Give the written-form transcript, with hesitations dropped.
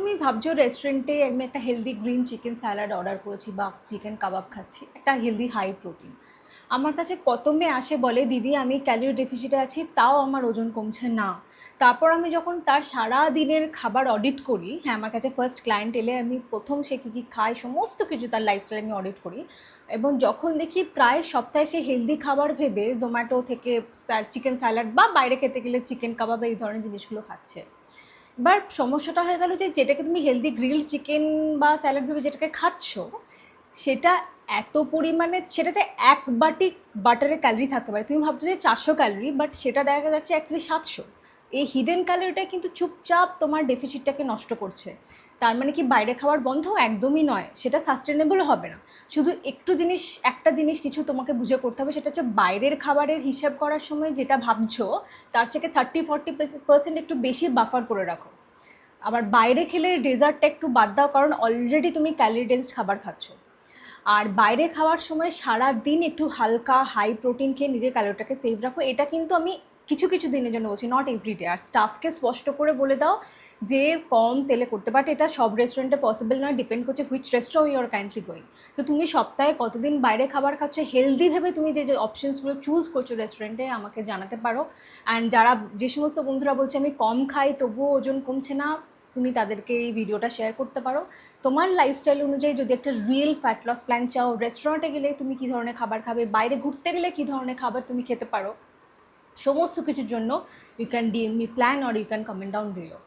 তুমি ভাবছো রেস্টুরেন্টে আমি একটা healthy green chicken salad order করেছি বা চিকেন কাবাব খাচ্ছি, একটা হেলদি হাই প্রোটিন। আমার কাছে কত মেয়ে আসে বলে, দিদি আমি ক্যালোরি ডেফিসিটে আছি, তাও আমার ওজন কমছে না। তারপর আমি যখন তার সারা দিনের খাবার অডিট করি, হ্যাঁ আমার কাছে ফার্স্ট ক্লায়েন্ট এলে আমি প্রথম সে কী কী খায় সমস্ত কিছু তার লাইফস্টাইল আমি অডিট করি। এবং যখন দেখি প্রায় সপ্তাহে সে হেলদি খাবার ভেবে জোম্যাটো থেকে চিকেন স্যালাড বা বাইরে খেতে গেলে চিকেন কাবাব এই ধরনের জিনিসগুলো খাচ্ছে। এবার সমস্যাটা হয়ে গেল যে যেটাকে তুমি হেলদি গ্রিল চিকেন বা স্যালাড ভেবে যেটাকে খাচ্ছ, সেটা এত পরিমাণে, সেটাতে এক বাটি বাটারে ক্যালোরি থাকতে পারে, তুমি ভাবছো যে 400 ক্যালোরি, বাট সেটা দেখা যাচ্ছে অ্যাকচুয়ালি 700। এই হিডেন ক্যালোরিটা কিন্তু চুপচাপ তোমার ডেফিসিটটাকে নষ্ট করছে। তার মানে কি বাইরে খাওয়ার বন্ধ? একদমই নয়, সেটা সাস্টেনেবল হবে না। শুধু একটা জিনিস কিছু তোমাকে বুঝে করতে হবে, সেটা হচ্ছে বাইরের খাবারের হিসাব করার সময় যেটা ভাবছো তার থেকে 30-40% একটু বেশি বাফার করে রাখো। আবার বাইরে খেলে ডেজার্টটা একটু বাদ দাও, কারণ অলরেডি তুমি ক্যালোরি ডেন্সড খাবার খাচ্ছ। আর বাইরে খাওয়ার সময় সারা দিন একটু হালকা হাই প্রোটিন খেয়ে নিজের ক্যালোরিটাকে সেভ রাখো। এটা কিন্তু আমি কিছু কিছু দিনের জন্য বলছি, নট এভরিডে। আর স্টাফকে স্পষ্ট করে বলে দাও যে কম তেলে করতে, বাট এটা সব রেস্টুরেন্টে পসিবল নয়, ডিপেন্ড করছে which restaurant you are kindly going. তো তুমি সপ্তাহে কতদিন বাইরে খাবার খাচ্ছ হেলদি ভেবে, তুমি যে যে অপশনসগুলো চুজ করছো রেস্টুরেন্টে আমাকে জানাতে পারো। অ্যান্ড যারা, যে সমস্ত বন্ধুরা বলছে আমি কম খাই তবুও ওজন কমছে না, তুমি তাদেরকে এই ভিডিওটা শেয়ার করতে পারো। তোমার লাইফস্টাইল অনুযায়ী যদি একটা রিয়েল ফ্যাট লস প্ল্যান চাও, রেস্টুরেন্টে গেলে তুমি কী ধরনের খাবার খাবে, বাইরে ঘুরতে গেলে কী ধরনের খাবার তুমি খেতে পারো, সমস্ত কিছুর জন্য you can DM me plan or you can comment down below.